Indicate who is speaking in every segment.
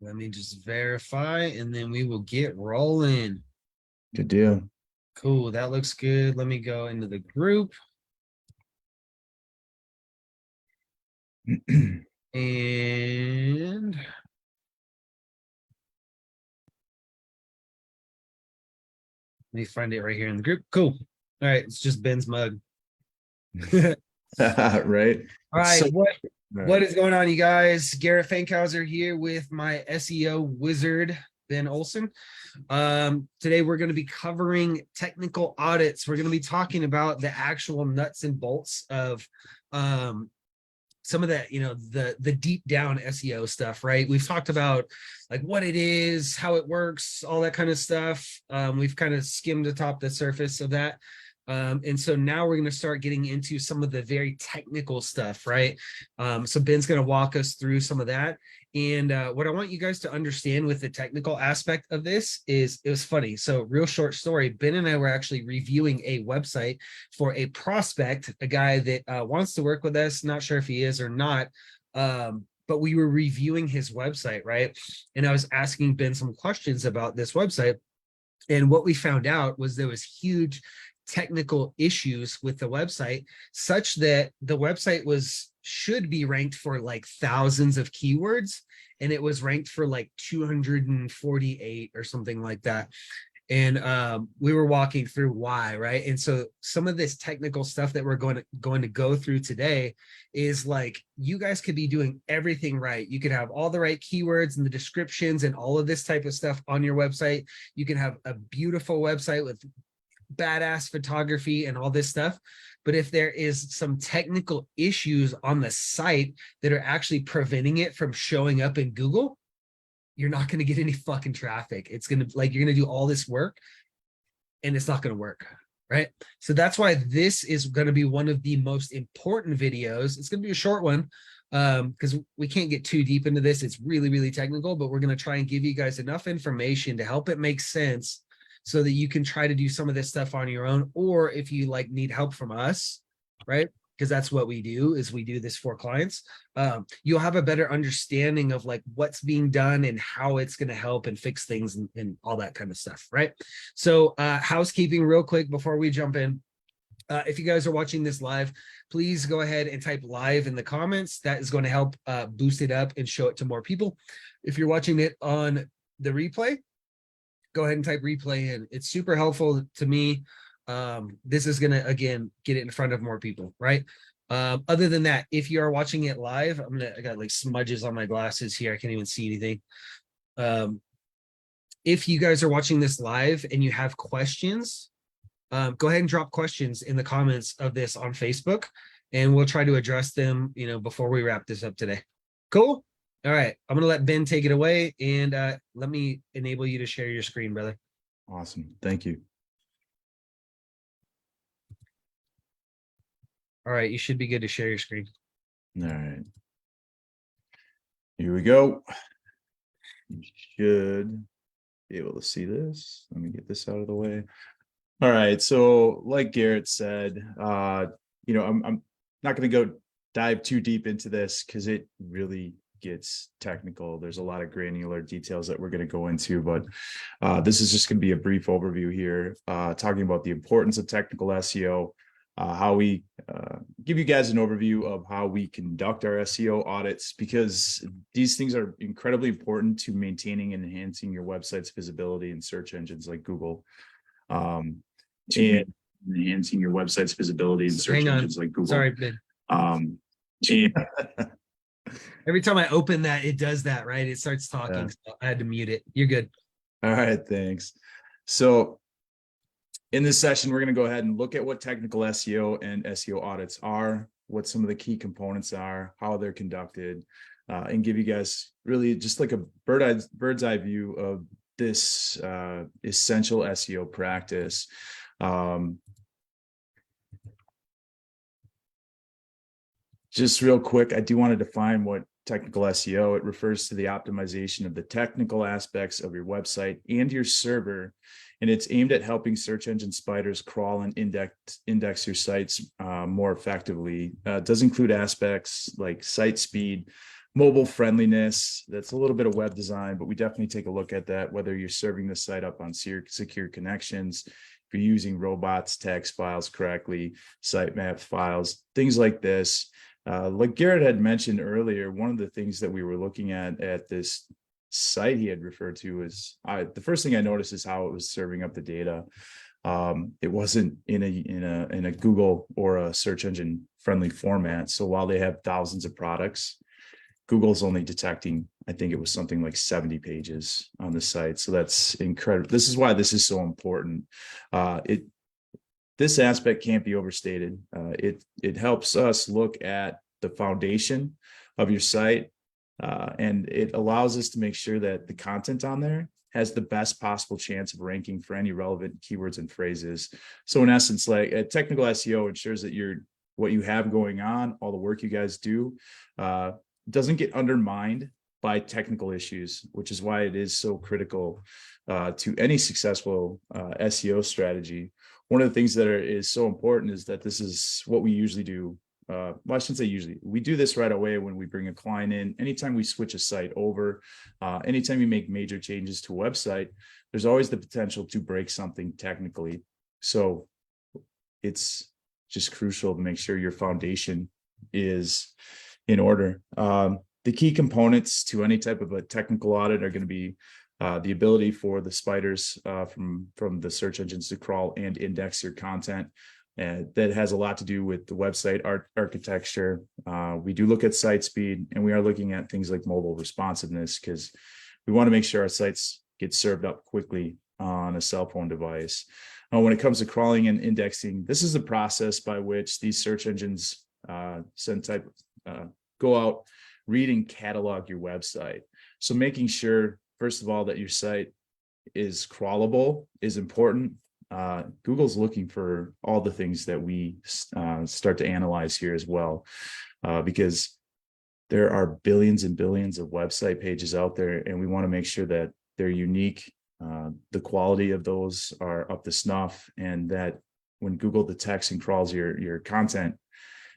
Speaker 1: Let me just verify and then we will get rolling.
Speaker 2: Good deal.
Speaker 1: Cool. That looks good. Let me go into the group. And let me find it right here in the group. Cool. All right. It's just Ben's mug.
Speaker 2: Right.
Speaker 1: All right.
Speaker 2: So,
Speaker 1: What is going on, you guys? Garrett Fankhauser here with my SEO Wizard, Ben Olson. Today we're going to be covering technical audits. We're going to be talking about the actual nuts and bolts of some of that, the deep down SEO stuff, right? We've talked about like what it is, how it works, all that kind of stuff. We've kind of skimmed atop the surface of that. And so now we're going to start getting into some of the very technical stuff, right? So Ben's going to walk us through some of that. And what I want you guys to understand with the technical aspect of this is, it was funny. So real short story, Ben and I were actually reviewing a website for a prospect, a guy that wants to work with us, not sure if he is or not. But we were reviewing his website, right? And I was asking Ben some questions about this website. And what we found out was there was huge technical issues with the website, such that the website should be ranked for like thousands of keywords, and it was ranked for like 248 or something like that. And we were walking through why, right? And so some of this technical stuff that we're going to go through today is like, you guys could be doing everything right. You could have all the right keywords and the descriptions and all of this type of stuff on your website. You can have a beautiful website with badass photography and all this stuff. But if there is some technical issues on the site that are actually preventing it from showing up in Google, you're not going to get any fucking traffic. It's going to you're going to do all this work and it's not going to work. Right. So that's why this is going to be one of the most important videos. It's going to be a short one because we can't get too deep into this. It's really, really technical, but we're going to try and give you guys enough information to help it make sense so that you can try to do some of this stuff on your own. Or if you need help from us, right? Because that's what we do, is we do this for clients. You'll have a better understanding of what's being done and how it's going to help and fix things and all that kind of stuff, right? So housekeeping real quick before we jump in. If you guys are watching this live, please go ahead and type live in the comments. That is going to help boost it up and show it to more people. If you're watching it on the replay, go ahead and type replay in. It's super helpful to me. This is going to, again, get it in front of more people, right? Other than that, if you are watching it live, I got smudges on my glasses here. I can't even see anything. If you guys are watching this live and you have questions, go ahead and drop questions in the comments of this on Facebook, and we'll try to address them, before we wrap this up today. Cool. All right. I'm going to let Ben take it away, and let me enable you to share your screen, brother.
Speaker 2: Awesome. Thank you.
Speaker 1: All right. You should be good to share your screen.
Speaker 2: All right. Here we go. You should be able to see this. Let me get this out of the way. All right. So like Garrett said, I'm not going to go dive too deep into this because it really gets technical. There's a lot of granular details that we're going to go into, but this is just going to be a brief overview here, talking about the importance of technical SEO, how we give you guys an overview of how we conduct our SEO audits, because these things are incredibly important to maintaining and enhancing your website's visibility in search engines like Google. And enhancing your website's visibility in search engines like Google.
Speaker 1: Sorry, Ben. Every time I open that, it does that, right? It starts talking. Yeah. So I had to mute it. You're good.
Speaker 2: All right, thanks. So in this session, we're going to go ahead and look at what technical SEO and SEO audits are, what some of the key components are, how they're conducted, and give you guys really just like a bird's eye view of this essential SEO practice. Just real quick, I do want to define what technical SEO. It refers to the optimization of the technical aspects of your website and your server, and it's aimed at helping search engine spiders crawl and index your sites more effectively. It does include aspects like site speed, Mobile friendliness, that's a little bit of web design, but we definitely take a look at that, whether you're serving the site up on secure connections, if you're using robots, text files correctly, sitemap files, things like this. Like Garrett had mentioned earlier, one of the things that we were looking at this site he had referred to is the first thing I noticed is how it was serving up the data. It wasn't in a Google or a search engine friendly format. So while they have thousands of products, Google's only detecting, I think it was something like 70 pages on the site. So that's incredible. This is why this is so important. This aspect can't be overstated. It helps us look at the foundation of your site, and it allows us to make sure that the content on there has the best possible chance of ranking for any relevant keywords and phrases. So in essence, like technical SEO ensures that what you have going on, all the work you guys do, doesn't get undermined by technical issues, which is why it is so critical to any successful SEO strategy. One of the things that is so important is that this is what we usually do. Well, I shouldn't say usually. We do this right away when we bring a client in. Anytime we switch a site over, anytime you make major changes to a website, there's always the potential to break something technically. So it's just crucial to make sure your foundation is in order. The key components to any type of a technical audit are going to be the ability for the spiders from the search engines to crawl and index your content. And that has a lot to do with the website architecture. We do look at site speed, and we are looking at things like mobile responsiveness, because we want to make sure our sites get served up quickly on a cell phone device. When it comes to crawling and indexing, this is the process by which these search engines go out, read and catalog your website. So making sure, first of all, that your site is crawlable is important. Google's looking for all the things that we start to analyze here as well, because there are billions and billions of website pages out there, and we want to make sure that they're unique. The quality of those are up to snuff, and that when Google detects and crawls your content,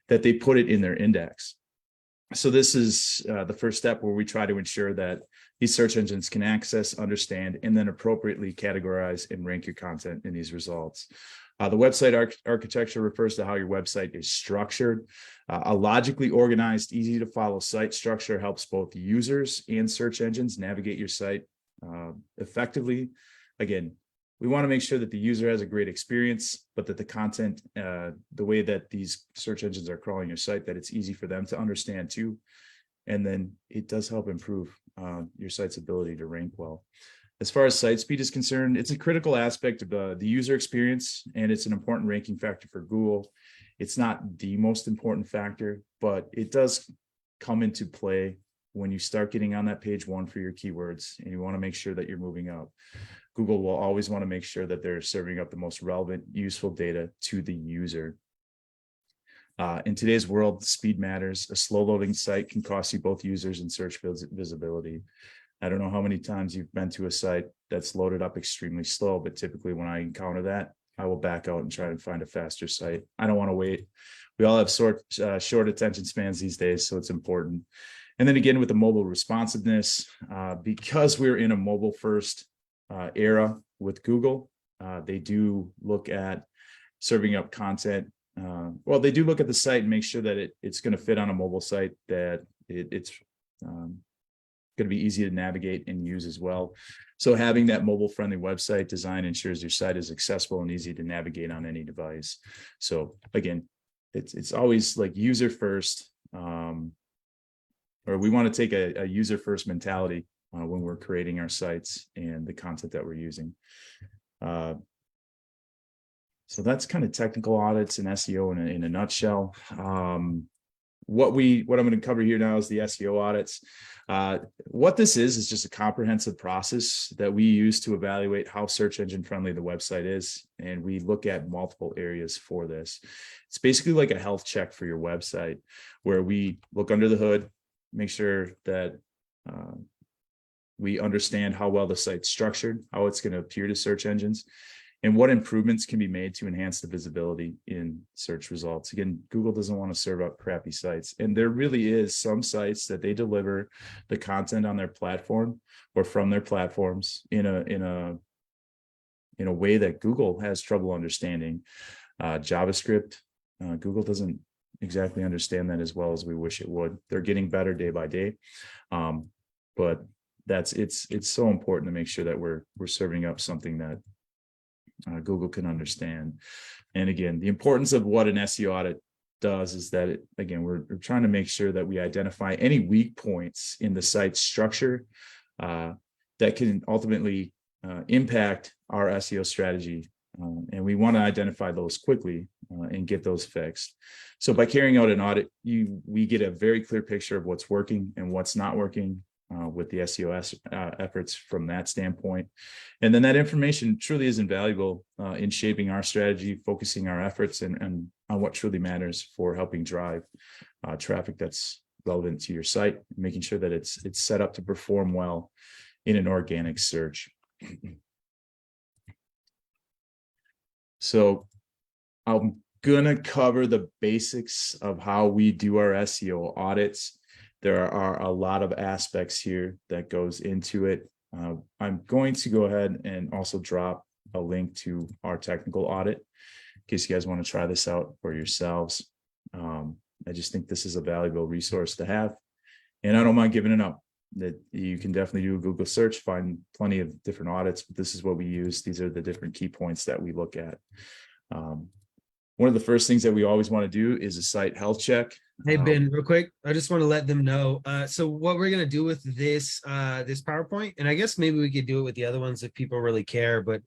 Speaker 2: that they put it in their index. So this is the first step where we try to ensure that these search engines can access, understand, and then appropriately categorize and rank your content in these results. The website architecture refers to how your website is structured. A logically organized, easy to follow site structure helps both users and search engines navigate your site effectively. Again, we want to make sure that the user has a great experience, but that the content, the way that these search engines are crawling your site, that it's easy for them to understand too. And then it does help improve your site's ability to rank well. As far as site speed is concerned, it's a critical aspect of the user experience, and it's an important ranking factor for Google. It's not the most important factor, but it does come into play when you start getting on that page one for your keywords, and you want to make sure that you're moving up. Google will always want to make sure that they're serving up the most relevant, useful data to the user. In today's world, speed matters. A slow loading site can cost you both users and search visibility. I don't know how many times you've been to a site that's loaded up extremely slow, but typically when I encounter that, I will back out and try and find a faster site. I don't want to wait. We all have short attention spans these days, so it's important. And then again, with the mobile responsiveness, because we're in a mobile first era with Google, they do look at serving up content. Well, they do look at the site and make sure that it's going to fit on a mobile site, that it's going to be easy to navigate and use as well. So having that mobile friendly website design ensures your site is accessible and easy to navigate on any device. So again, it's always like user first, or we want to take a user first mentality when we're creating our sites and the content that we're using. So that's kind of technical audits and SEO in a nutshell. What I'm going to cover here now is the SEO audits. What this is just a comprehensive process that we use to evaluate how search engine friendly the website is. And we look at multiple areas for this. It's basically like a health check for your website, where we look under the hood, make sure that we understand how well the site's structured, how it's going to appear to search engines. and what improvements can be made to enhance the visibility in search results. Again, Google doesn't want to serve up crappy sites. And there really is some sites that they deliver the content on their platform or from their platforms in a way that Google has trouble understanding. JavaScript, Google doesn't exactly understand that as well as we wish it would. They're getting better day by day. But it's so important to make sure that we're serving up something that Google can understand. And again, the importance of what an SEO audit does is that we're trying to make sure that we identify any weak points in the site's structure that can ultimately impact our SEO strategy. And we want to identify those quickly and get those fixed. So by carrying out an audit, we get a very clear picture of what's working and what's not working with the SEO efforts from that standpoint. And then that information truly is invaluable in shaping our strategy, focusing our efforts and on what truly matters for helping drive traffic that's relevant to your site, making sure that it's set up to perform well in an organic search. So I'm gonna cover the basics of how we do our SEO audits. There are a lot of aspects here that goes into it. I'm going to go ahead and also drop a link to our technical audit in case you guys want to try this out for yourselves. I just think this is a valuable resource to have, and I don't mind giving it up. That you can definitely do a Google search, find plenty of different audits, but this is what we use. These are the different key points that we look at. One of the first things that we always want to do is a site health check.
Speaker 1: Hey, Ben, real quick, I just want to let them know. So what we're going to do with this PowerPoint, and I guess maybe we could do it with the other ones if people really care, but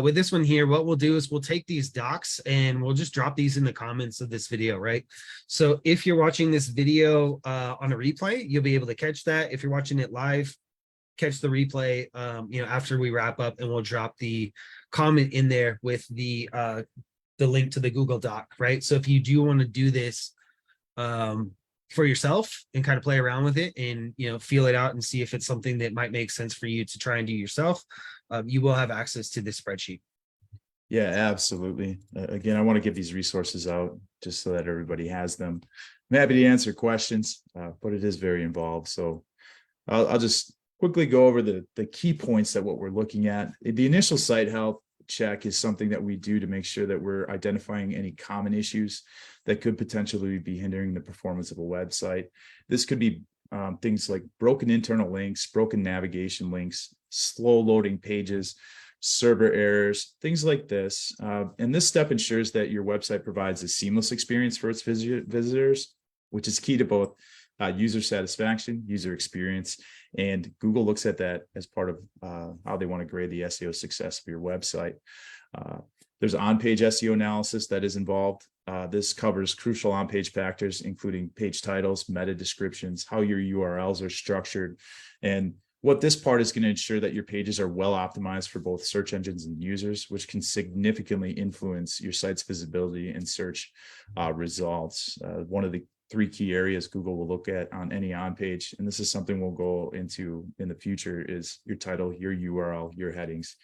Speaker 1: with this one here, what we'll do is we'll take these docs and we'll just drop these in the comments of this video, right? So if you're watching this video on a replay, you'll be able to catch that. If you're watching it live, catch the replay, after we wrap up, and we'll drop the comment in there with the link to the Google Doc, right? So if you do want to do this for yourself and kind of play around with it and feel it out and see if it's something that might make sense for you to try and do yourself, you will have access to this spreadsheet.
Speaker 2: Yeah, absolutely. Again, I want to give these resources out just so that everybody has them. I'm happy to answer questions, but it is very involved. So I'll just quickly go over the key points that what we're looking at. The initial site health check is something that we do to make sure that we're identifying any common issues that could potentially be hindering the performance of a website. This could be things like broken internal links, broken navigation links, slow loading pages, server errors, things like this. And this step ensures that your website provides a seamless experience for its visitors, which is key to both user satisfaction, user experience, and Google looks at that as part of how they want to grade the SEO success of your website. There's on-page SEO analysis that is involved. This covers crucial on-page factors, including page titles, meta descriptions, how your URLs are structured, and what this part is going to ensure that your pages are well optimized for both search engines and users, which can significantly influence your site's visibility and search results. One of the 3 key areas Google will look at on any on-page, and this is something we'll go into in the future, is your title, your URL, your headings.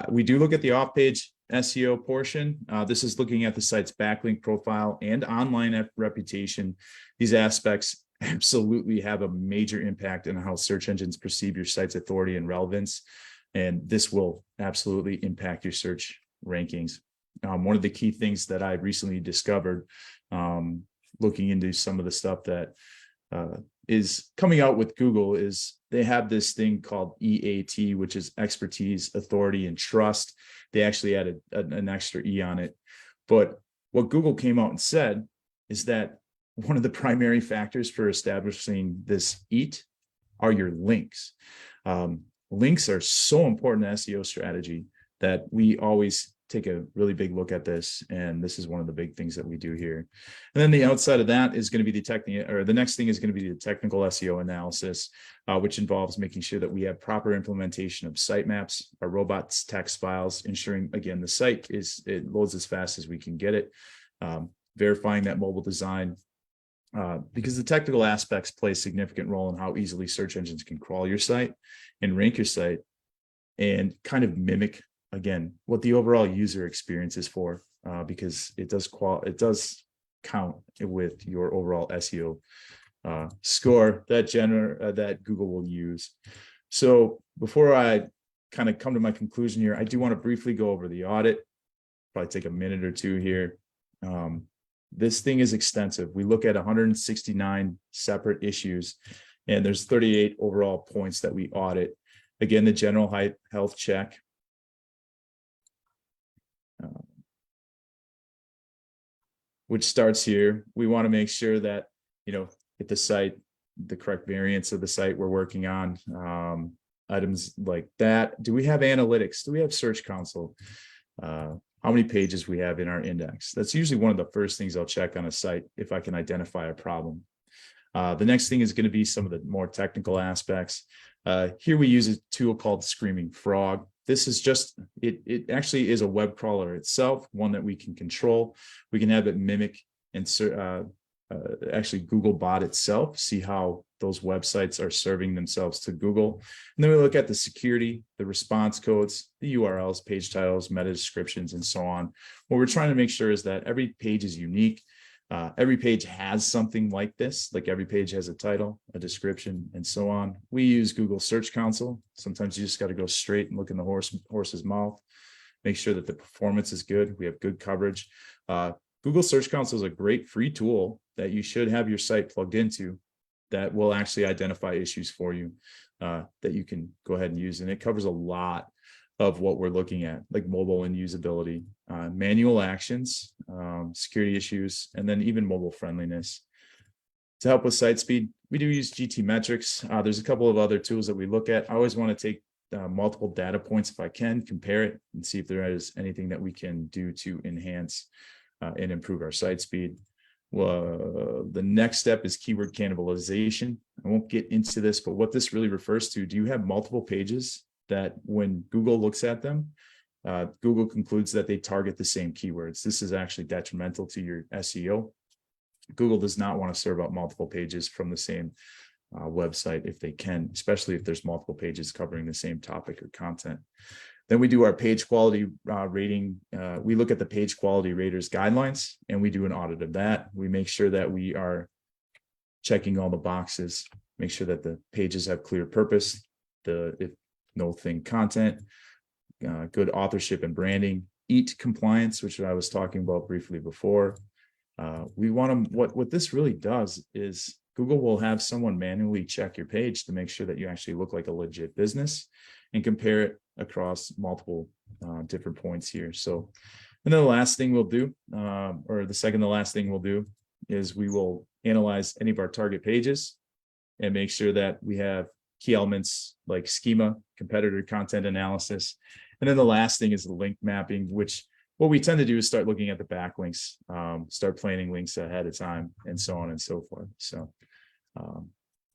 Speaker 2: We do look at the off-page SEO portion. This is looking at the site's backlink profile and online reputation. These aspects absolutely have a major impact on how search engines perceive your site's authority and relevance, and this will absolutely impact your search rankings. One of the key things that I've recently discovered looking into some of the stuff that is coming out with Google is they have this thing called EAT, which is expertise, authority, and trust. They actually added an extra E on it. But what Google came out and said is that one of the primary factors for establishing this EAT are your links. Links are so important to SEO strategy that we always take a really big look at this, and this is one of the big things that we do here. And then the outside of that is going to be the next thing is going to be the technical SEO analysis, which involves making sure that we have proper implementation of sitemaps, our robots text files, ensuring again the site it loads as fast as we can get it, verifying that mobile design, because the technical aspects play a significant role in how easily search engines can crawl your site and rank your site and kind of mimic again, what the overall user experience is for, because it does count with your overall SEO score that Google will use. So before I kind of come to my conclusion here, I do want to briefly go over the audit. Probably take a minute or two here. This thing is extensive. We look at 169 separate issues, and there's 38 overall points that we audit. Again, the general health check. Which starts here. We want to make sure that, at the site, the correct variants of the site we're working on, items like that. Do we have analytics? Do we have Search Console? How many pages we have in our index? That's usually one of the first things I'll check on a site if I can identify a problem. The next thing is going to be some of the more technical aspects. Here we use a tool called Screaming Frog. This is just, it actually is a web crawler itself, one that we can control. We can have it mimic and actually Googlebot itself, see how those websites are serving themselves to Google. And then we look at the security, the response codes, the URLs, page titles, meta descriptions, and so on. What we're trying to make sure is that every page is unique. Every page has something like this, like every page has a title, a description, and so on. We use Google Search Console. Sometimes you just got to go straight and look in the horse's mouth, make sure that the performance is good. We have good coverage. Google Search Console is a great free tool that you should have your site plugged into that will actually identify issues for you that you can go ahead and use. And it covers a lot of what we're looking at, like mobile and usability, manual actions, security issues, and then even mobile friendliness. To help with site speed, we do use GT metrics. There's a couple of other tools that we look at. I always want to take multiple data points if I can, compare it, and see if there is anything that we can do to enhance and improve our site speed. Well, the next step is keyword cannibalization. I won't get into this, but what this really refers to, do you have multiple pages that when Google looks at them, Google concludes that they target the same keywords? This is actually detrimental to your SEO. Google does not want to serve up multiple pages from the same website if they can, especially if there's multiple pages covering the same topic or content. Then we do our page quality rating. We look at the page quality raters guidelines, and we do an audit of that. We make sure that we are checking all the boxes, make sure that the pages have clear purpose, if no thing content, good authorship and branding, EAT compliance, which I was talking about briefly before. We want to, what this really does is Google will have someone manually check your page to make sure that you actually look like a legit business and compare it across multiple different points here. So, and then the last thing we'll do, or the second to last thing we'll do, is we will analyze any of our target pages and make sure that we have key elements like schema, competitor content analysis. And then the last thing is the link mapping, which what we tend to do is start looking at the backlinks, start planning links ahead of time, and so on and so forth. So,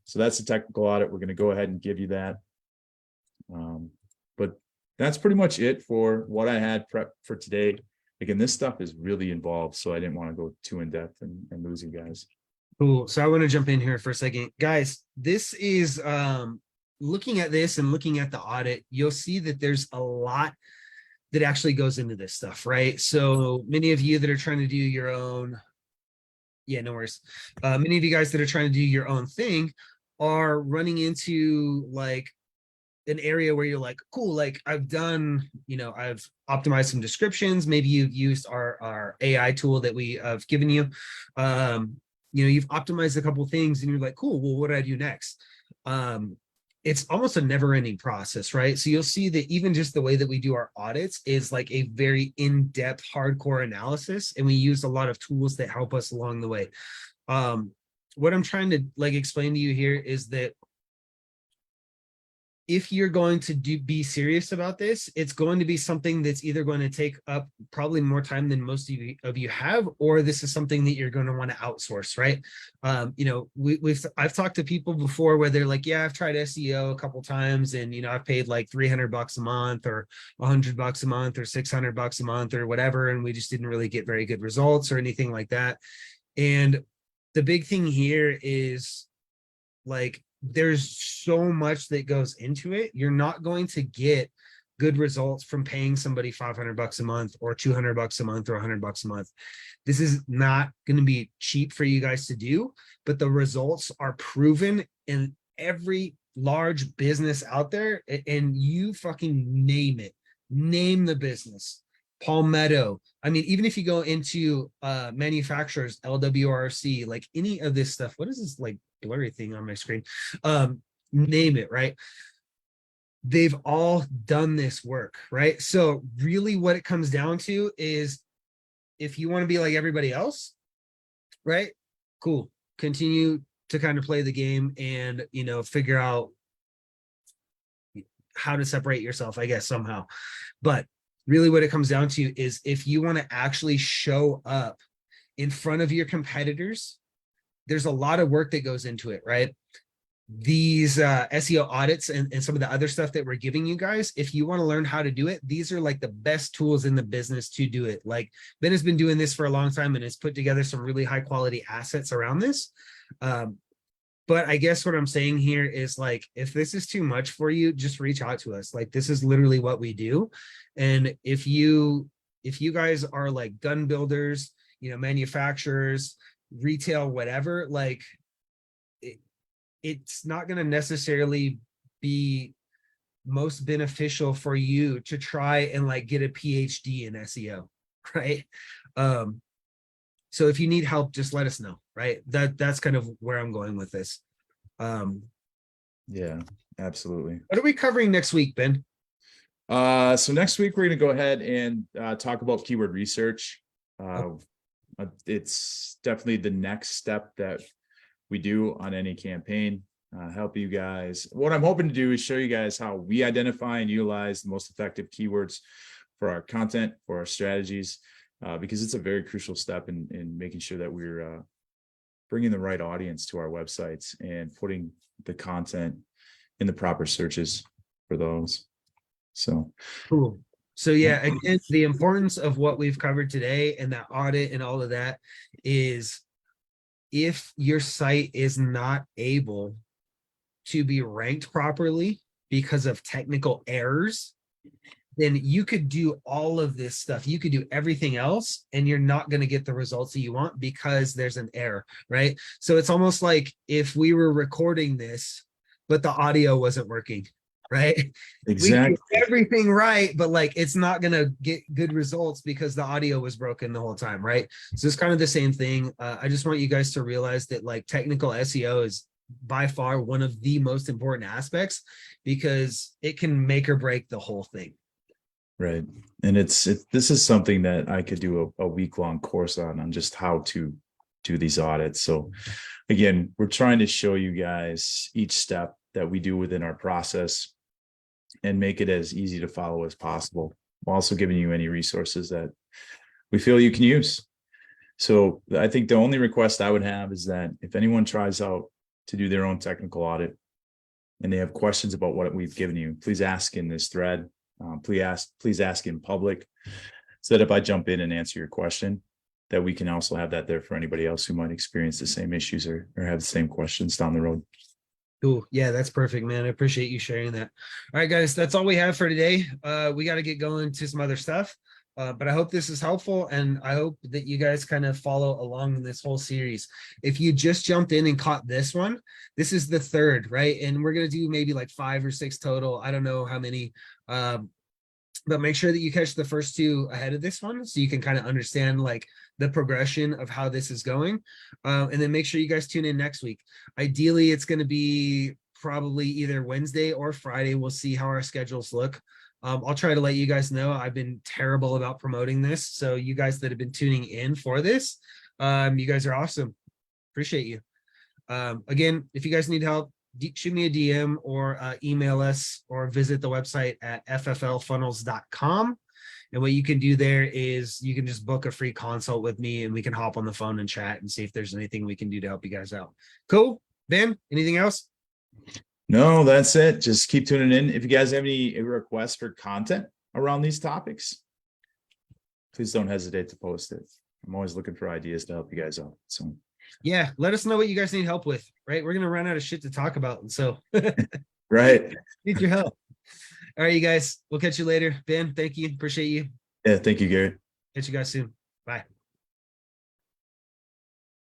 Speaker 2: so that's the technical audit. We're going to go ahead and give you that. But that's pretty much it for what I had prepped for today. Again, this stuff is really involved, so I didn't want to go too in depth and lose you guys.
Speaker 1: Cool. So I want to jump in here for a second. Guys, this is looking at this and looking at the audit, you'll see that there's a lot that actually goes into this stuff, right? So many of you that are trying to do your own, no worries. Many of you guys that are trying to do your own thing are running into like an area where you're like, cool, like I've done, I've optimized some descriptions. Maybe you've used our AI tool that we have given you. You've optimized a couple things and you're like, cool, well, what do I do next? It's almost a never-ending process, right? So you'll see that even just the way that we do our audits is like a very in-depth, hardcore analysis, and we use a lot of tools that help us along the way. What I'm trying to like explain to you here is that if you're going to be serious about this, it's going to be something that's either going to take up probably more time than most of you have, or this is something that you're going to want to outsource, right? I've talked to people before where they're like, yeah, I've tried SEO a couple times, and I've paid like $300 a month, or $100 a month, or $600 a month, or whatever, and we just didn't really get very good results or anything like that. And the big thing here is like, there's so much that goes into it. You're not going to get good results from paying somebody $500 a month or $200 a month or $100 a month. This is not going to be cheap for you guys to do, but the results are proven in every large business out there. And you fucking name it, name the business. Palmetto. I mean, even if you go into manufacturers, LWRC, like any of this stuff, what is this like blurry thing on my screen? Name it, right? They've all done this work, right? So really what it comes down to is if you want to be like everybody else, right? Cool. Continue to kind of play the game and, you know, figure out how to separate yourself, I guess, somehow. But really what it comes down to is if you want to actually show up in front of your competitors, there's a lot of work that goes into it, right? These SEO audits and some of the other stuff that we're giving you guys, if you want to learn how to do it, these are like the best tools in the business to do it. Like Ben has been doing this for a long time and has put together some really high quality assets around this. But I guess what I'm saying here is like, if this is too much for you, just reach out to us. Like, this is literally what we do. And if you guys are like gun builders, you know, manufacturers, retail, whatever, like it's not going to necessarily be most beneficial for you to try and like get a PhD in SEO, right? So if you need help, just let us know, right? That's kind of where I'm going with this.
Speaker 2: Yeah, absolutely.
Speaker 1: What are we covering next week, Ben?
Speaker 2: So next week we're going to go ahead and talk about keyword research. It's definitely the next step that we do on any campaign. Help you guys. What I'm hoping to do is show you guys how we identify and utilize the most effective keywords for our content, for our strategies, because it's a very crucial step in making sure that we're bringing the right audience to our websites and putting the content in the proper searches for those. So
Speaker 1: cool. So yeah, again, the importance of what we've covered today and that audit and all of that is if your site is not able to be ranked properly because of technical errors, then you could do all of this stuff. You could do everything else and you're not going to get the results that you want because there's an error, right? So it's almost like if we were recording this, but the audio wasn't working, right?
Speaker 2: exactly.
Speaker 1: We did everything right, but like it's not going to get good results because the audio was broken the whole time, right? So it's kind of the same thing. I just want you guys to realize that like technical SEO is by far one of the most important aspects because it can make or break the whole thing.
Speaker 2: Right. And this is something that I could do a week-long course on just how to do these audits. So again, we're trying to show you guys each step that we do within our process and make it as easy to follow as possible, while also giving you any resources that we feel you can use. So I think the only request I would have is that if anyone tries out to do their own technical audit and they have questions about what we've given you, please ask in this thread. Please ask in public, so that if I jump in and answer your question, that we can also have that there for anybody else who might experience the same issues or have the same questions down the road.
Speaker 1: Cool. Yeah, that's perfect, man. I appreciate you sharing that. All right, guys, that's all we have for today. We got to get going to some other stuff. But I hope this is helpful, and I hope that you guys kind of follow along in this whole series. If you just jumped in and caught this one, this is the third, right? And we're going to do maybe like 5 or 6 total. I don't know how many, but make sure that you catch the first 2 ahead of this one so you can kind of understand like the progression of how this is going. And then make sure you guys tune in next week. Ideally, it's going to be probably either Wednesday or Friday. We'll see how our schedules look. I'll try to let you guys know. I've been terrible about promoting this. So you guys that have been tuning in for this, you guys are awesome. Appreciate you. Again, if you guys need help, shoot me a DM or email us or visit the website at fflfunnels.com. And what you can do there is you can just book a free consult with me and we can hop on the phone and chat and see if there's anything we can do to help you guys out. Cool. Ben, anything else?
Speaker 2: No, that's it. Just keep tuning in. If you guys have any requests for content around these topics, please don't hesitate to post it. I'm always looking for ideas to help you guys out. So
Speaker 1: yeah, let us know what you guys need help with, right? We're going to run out of shit to talk about. And so
Speaker 2: right.
Speaker 1: need your help. All right, you guys, we'll catch you later. Ben, thank you. Appreciate you.
Speaker 2: Yeah, thank you, Garrett.
Speaker 1: Catch you guys soon. Bye.